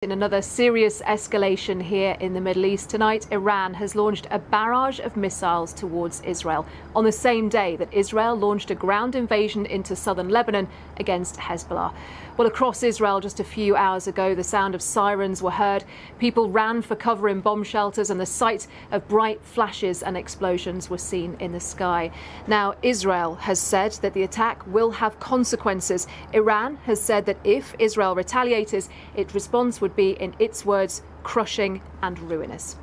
In another serious escalation here in the Middle East tonight, Iran has launched a barrage of missiles towards Israel on the same day that Israel launched a ground invasion into southern Lebanon against Hezbollah. Well, across Israel just a few hours ago, the sound of sirens were heard. People ran for cover in bomb shelters and the sight of bright flashes and explosions were seen in the sky. Now, Israel has said that the attack will have consequences. Iran has said that if Israel retaliates, its response would be, in its words, crushing and ruinous.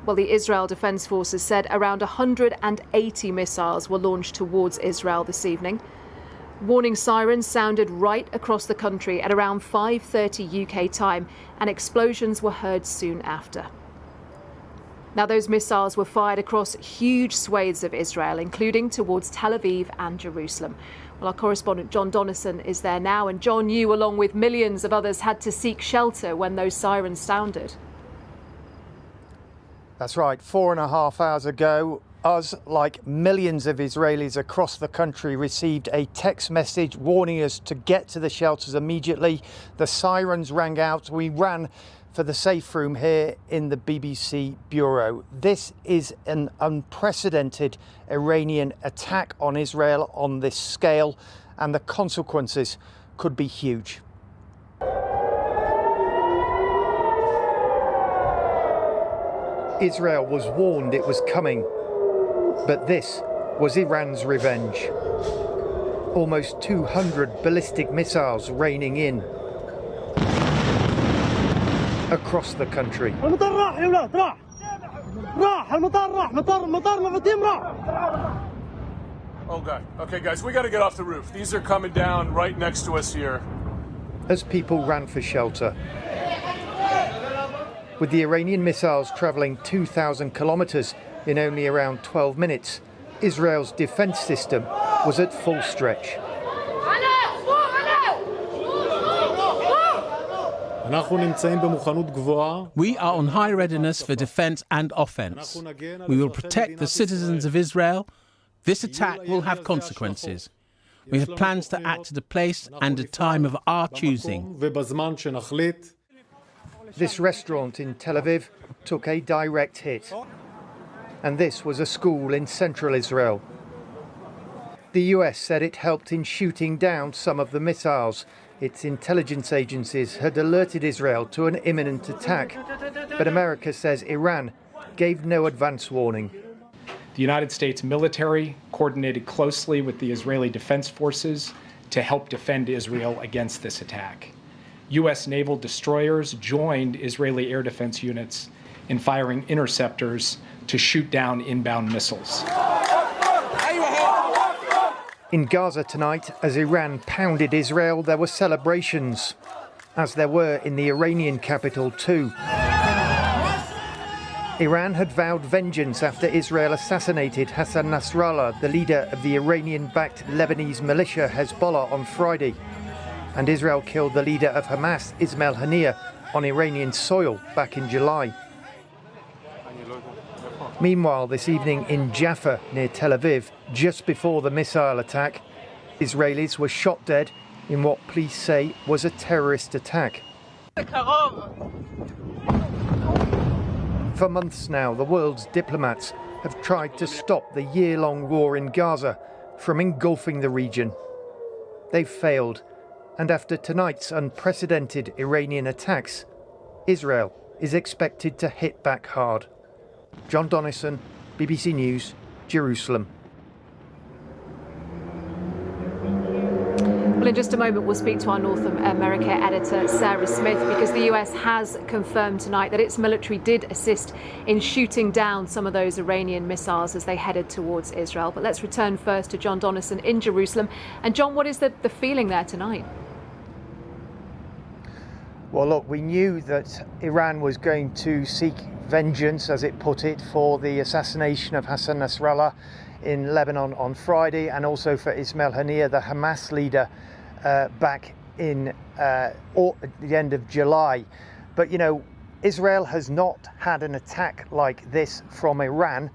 Well, the Israel Defense Forces said around 180 missiles were launched towards Israel this evening. Warning sirens sounded right across the country at around 5:30 UK time, and explosions were heard soon after. Now, those missiles were fired across huge swathes of Israel, including towards Tel Aviv and Jerusalem. Well, our correspondent John Donnison is there now. And John, you, along with millions of others, had to seek shelter when those sirens sounded. That's right. 4.5 hours ago, us, like millions of Israelis across the country, received a text message warning us to get to the shelters immediately. The sirens rang out. We ran for the safe room here in the BBC Bureau. This is an unprecedented Iranian attack on Israel on this scale, and the consequences could be huge. Israel was warned it was coming, but this was Iran's revenge. Almost 200 ballistic missiles raining in across the country. Oh God. Okay guys, we gotta get off the roof. These are coming down right next to us here. As people ran for shelter, with the Iranian missiles travelling 2,000 kilometres in only around 12 minutes, Israel's defence system was at full stretch. We are on high readiness for defence and offence. We will protect the citizens of Israel. This attack will have consequences. We have plans to act at a place and a time of our choosing. This restaurant in Tel Aviv took a direct hit. And this was a school in central Israel. The US said it helped in shooting down some of the missiles. Its intelligence agencies had alerted Israel to an imminent attack. But America says Iran gave no advance warning. The United States military coordinated closely with the Israeli Defense Forces to help defend Israel against this attack. U.S. naval destroyers joined Israeli air defense units in firing interceptors to shoot down inbound missiles. In Gaza tonight, as Iran pounded Israel, there were celebrations, as there were in the Iranian capital too. Iran had vowed vengeance after Israel assassinated Hassan Nasrallah, the leader of the Iranian-backed Lebanese militia Hezbollah, on Friday. And Israel killed the leader of Hamas, Ismail Haniyeh, on Iranian soil back in July. Meanwhile, this evening in Jaffa, near Tel Aviv, just before the missile attack, Israelis were shot dead in what police say was a terrorist attack. For months now, the world's diplomats have tried to stop the year-long war in Gaza from engulfing the region. They've failed, and after tonight's unprecedented Iranian attacks, Israel is expected to hit back hard. John Donnison, BBC News, Jerusalem. Well, in just a moment, we'll speak to our North America editor, Sarah Smith, because the US has confirmed tonight that its military did assist in shooting down some of those Iranian missiles as they headed towards Israel. But let's return first to John Donnison in Jerusalem. And John, what is the feeling there tonight? Well, look, we knew that Iran was going to seek vengeance, as it put it, for the assassination of Hassan Nasrallah in Lebanon on Friday, and also for Ismail Haniyeh, the Hamas leader, back in the end of July. But, you know, Israel has not had an attack like this from Iran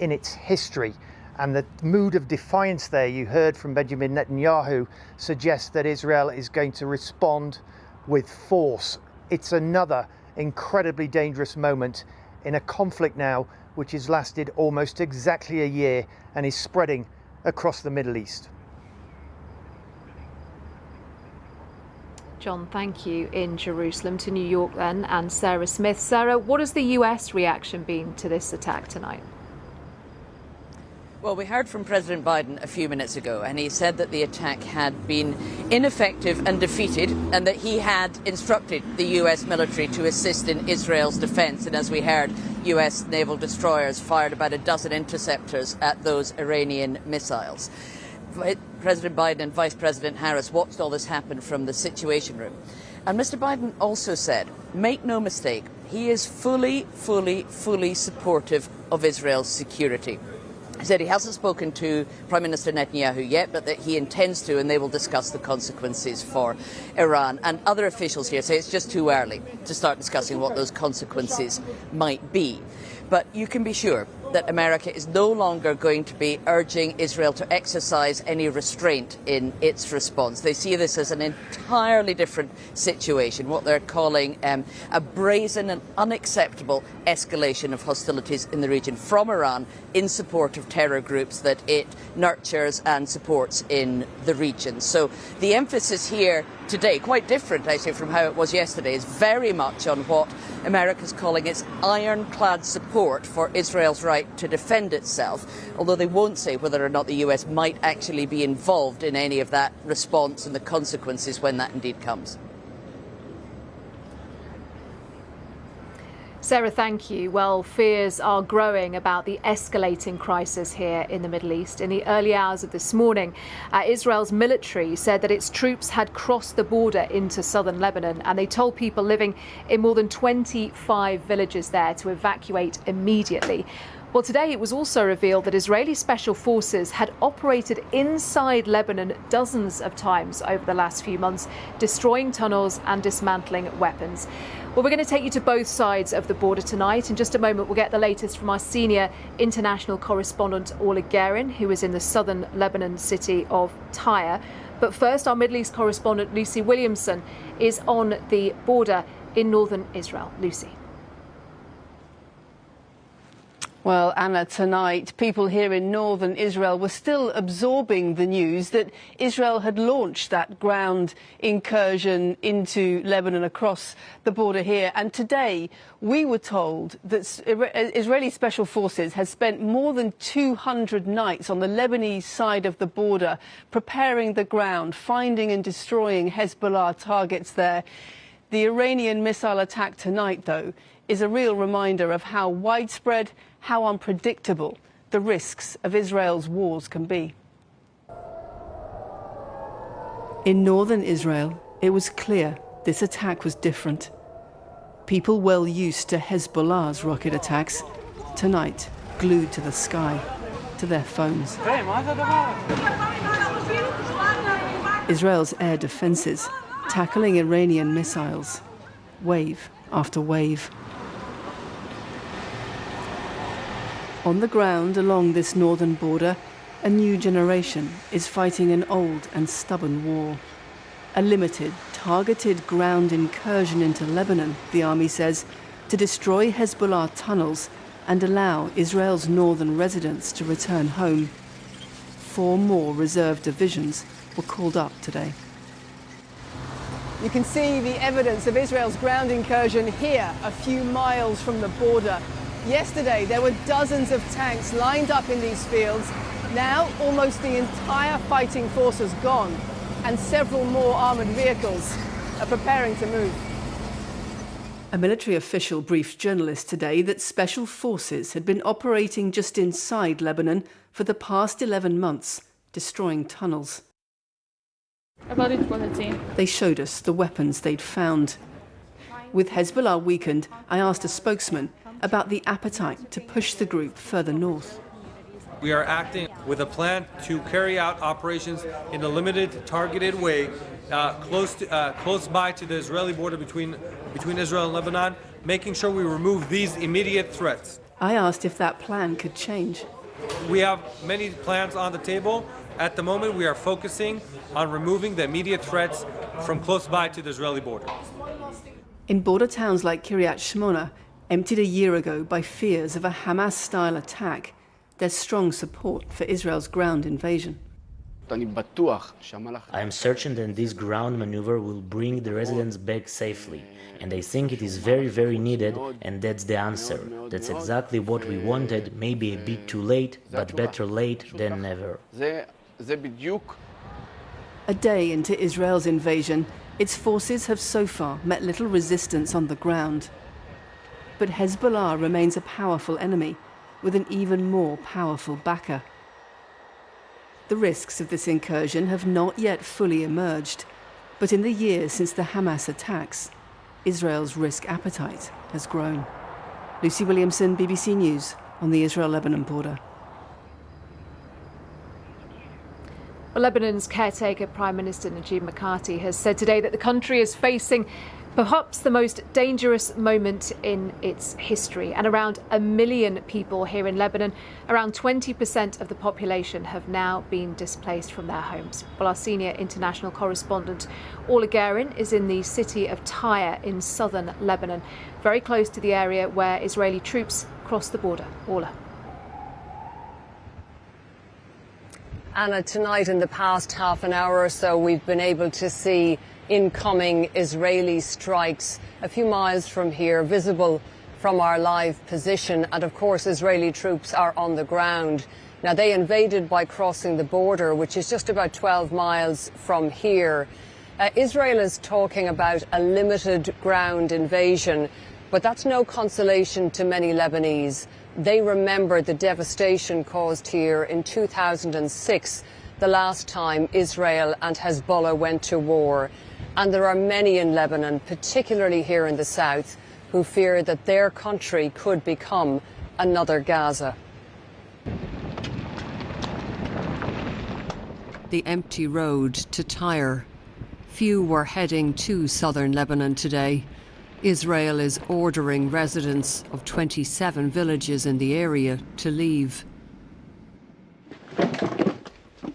in its history. And the mood of defiance there you heard from Benjamin Netanyahu suggests that Israel is going to respond with force It's another incredibly dangerous moment in a conflict now which has lasted almost exactly a year and is spreading across the Middle East. John, thank you. In Jerusalem. To New York then, and Sarah Smith. Sarah, what has the US reaction been to this attack tonight? Well, we heard from President Biden a few minutes ago, and he said that the attack had been ineffective and defeated, and that he had instructed the US military to assist in Israel's defense. And as we heard, US naval destroyers fired about a dozen interceptors at those Iranian missiles. President Biden and Vice President Harris watched all this happen from the Situation Room. And Mr. Biden also said, make no mistake, he is fully supportive of Israel's security. He said he hasn't spoken to Prime Minister Netanyahu yet, but that he intends to, and they will discuss the consequences for Iran. And other officials here say it's just too early to start discussing what those consequences might be. But you can be sure that America is no longer going to be urging Israel to exercise any restraint in its response. They see this as an entirely different situation, what they're calling a brazen and unacceptable escalation of hostilities in the region from Iran in support of terror groups that it nurtures and supports in the region. So the emphasis here today, quite different actually from how it was yesterday, is very much on what America's calling its ironclad support for Israel's right to defend itself, although they won't say whether or not the US might actually be involved in any of that response and the consequences when that indeed comes. Sarah, thank you. Well, fears are growing about the escalating crisis here in the Middle East. In the early hours of this morning, Israel's military said that its troops had crossed the border into southern Lebanon, and they told people living in more than 25 villages there to evacuate immediately. Well, today it was also revealed that Israeli special forces had operated inside Lebanon dozens of times over the last few months, destroying tunnels and dismantling weapons. Well, we're going to take you to both sides of the border tonight. In just a moment, we'll get the latest from our senior international correspondent, Orla Guerin, who is in the southern Lebanon city of Tyre. But first, our Middle East correspondent, Lucy Williamson, is on the border in northern Israel. Lucy. Well, Anna, tonight, people here in northern Israel were still absorbing the news that Israel had launched that ground incursion into Lebanon across the border here. And today, we were told that Israeli special forces had spent more than 200 nights on the Lebanese side of the border, preparing the ground, finding and destroying Hezbollah targets there. The Iranian missile attack tonight, though, is a real reminder of how widespread, how unpredictable the risks of Israel's wars can be. In northern Israel, it was clear this attack was different. People well used to Hezbollah's rocket attacks, tonight glued to the sky, to their phones. Israel's air defenses tackling Iranian missiles, wave after wave. On the ground along this northern border, a new generation is fighting an old and stubborn war. A limited, targeted ground incursion into Lebanon, the army says, to destroy Hezbollah tunnels and allow Israel's northern residents to return home. 4 more reserve divisions were called up today. You can see the evidence of Israel's ground incursion here, a few miles from the border. Yesterday, there were dozens of tanks lined up in these fields. Now, almost the entire fighting force has gone, and several more armoured vehicles are preparing to move. A military official briefed journalists today that special forces had been operating just inside Lebanon for the past 11 months, destroying tunnels. They showed us the weapons they'd found. With Hezbollah weakened, I asked a spokesman about the appetite to push the group further north. We are acting with a plan to carry out operations in a limited, targeted way close by to the Israeli border between Israel and Lebanon, making sure we remove these immediate threats. I asked if that plan could change. We have many plans on the table. At the moment, we are focusing on removing the immediate threats from close by to the Israeli border. In border towns like Kiryat Shmona, emptied a year ago by fears of a Hamas-style attack, there's strong support for Israel's ground invasion. I am certain that this ground maneuver will bring the residents back safely, and I think it is very, very needed, and that's the answer. That's exactly what we wanted, maybe a bit too late, but better late than never. A day into Israel's invasion, its forces have so far met little resistance on the ground. But Hezbollah remains a powerful enemy, with an even more powerful backer. The risks of this incursion have not yet fully emerged, but in the years since the Hamas attacks, Israel's risk appetite has grown. Lucy Williamson, BBC News, on the Israel-Lebanon border. Well, Lebanon's caretaker Prime Minister Najib Mikati has said today that the country is facing perhaps the most dangerous moment in its history. And around 1 million people here in Lebanon, around 20% of the population, have now been displaced from their homes. Well, our senior international correspondent, Orla Guerin, is in the city of Tyre in southern Lebanon, very close to the area where Israeli troops cross the border. Orla. Anna, tonight in the past half an hour or so, we've been able to see incoming Israeli strikes a few miles from here, visible from our live position. And of course, Israeli troops are on the ground. Now, they invaded by crossing the border, which is just about 12 miles from here. Israel is talking about a limited ground invasion, but that's no consolation to many Lebanese. They remember the devastation caused here in 2006, the last time Israel and Hezbollah went to war. And there are many in Lebanon, particularly here in the south, who fear that their country could become another Gaza. The empty road to Tyre. Few were heading to southern Lebanon today. Israel is ordering residents of 27 villages in the area to leave.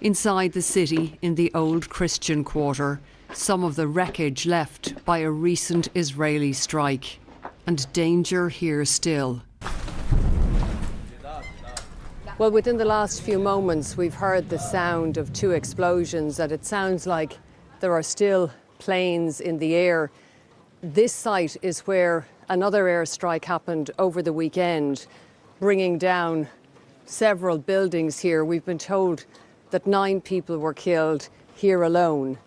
Inside the city, in the old Christian quarter, some of the wreckage left by a recent Israeli strike. And danger here still. Well, within the last few moments, we've heard the sound of 2 explosions, and it sounds like there are still planes in the air. This site is where another airstrike happened over the weekend, bringing down several buildings here. We've been told that 9 people were killed here alone.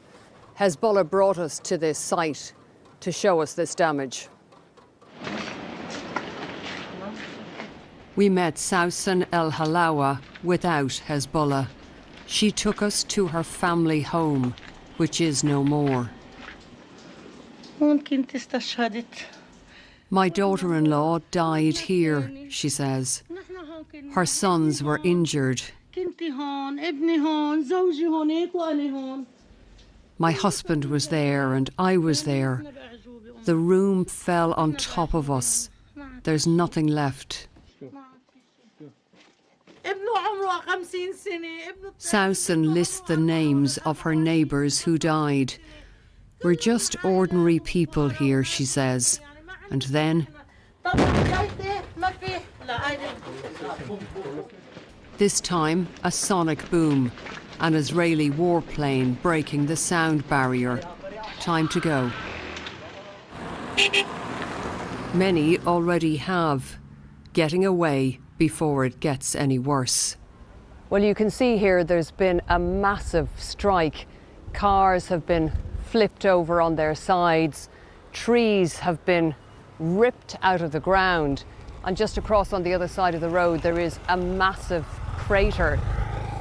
Hezbollah brought us to this site to show us this damage. We met Sausan El Halawa without Hezbollah. She took us to her family home, which is no more. My daughter-in-law died here, she says. Her sons were injured. My husband was there and I was there. The room fell on top of us. There's nothing left. Sausan lists the names of her neighbours who died. We're just ordinary people here, she says. And then... This time, a sonic boom. An Israeli warplane breaking the sound barrier. Time to go. Many already have, getting away before it gets any worse. Well, you can see here there's been a massive strike. Cars have been flipped over on their sides. Trees have been ripped out of the ground. And just across on the other side of the road, there is a massive crater.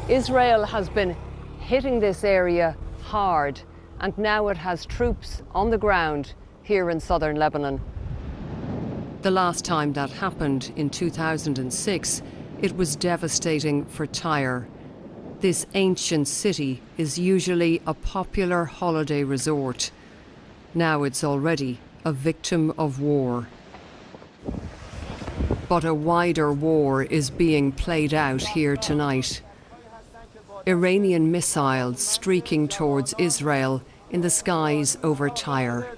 Israel has been hitting this area hard, and now it has troops on the ground here in southern Lebanon. The last time that happened, in 2006, it was devastating for Tyre. This ancient city is usually a popular holiday resort. Now it's already a victim of war. But a wider war is being played out here tonight. Iranian missiles streaking towards Israel in the skies over Tyre.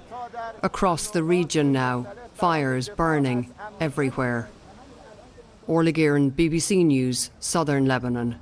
Across the region now, fires burning everywhere. Orla Guerin, BBC News, Southern Lebanon.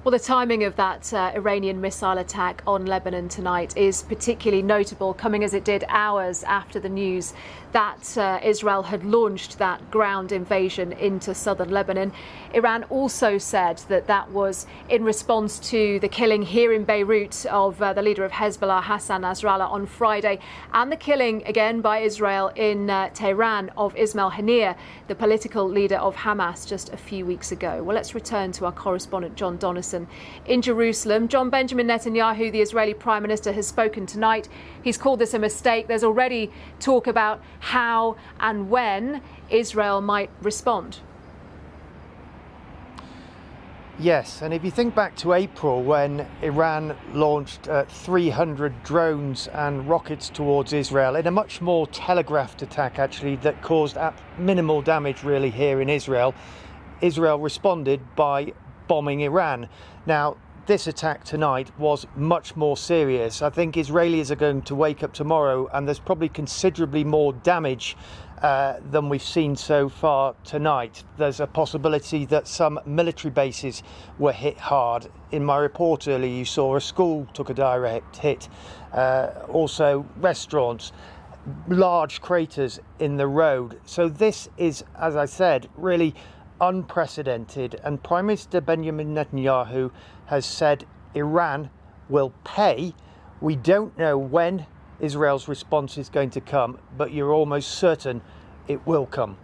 Well, the timing of that Iranian missile attack on Lebanon tonight is particularly notable, coming as it did hours after the news that Israel had launched that ground invasion into southern Lebanon. Iran also said that that was in response to the killing here in Beirut of the leader of Hezbollah, Hassan Nasrallah, on Friday, and the killing again by Israel in Tehran of Ismail Haniyeh, the political leader of Hamas, just a few weeks ago. Well, let's return to our correspondent John Donison in Jerusalem. John, Benjamin Netanyahu, the Israeli Prime Minister, has spoken tonight. He's called this a mistake. There's already talk about how and when Israel might respond. Yes, and if you think back to April when Iran launched 300 drones and rockets towards Israel in a much more telegraphed attack actually that caused minimal damage really here in Israel, Israel responded by bombing Iran. Now, this attack tonight was much more serious. I think Israelis are going to wake up tomorrow and there's probably considerably more damage than we've seen so far tonight. There's a possibility that some military bases were hit hard. In my report earlier, you saw a school took a direct hit, also restaurants, large craters in the road. So this is, as I said, really unprecedented, and Prime Minister Benjamin Netanyahu has said Iran will pay. We don't know when Israel's response is going to come, but you're almost certain it will come.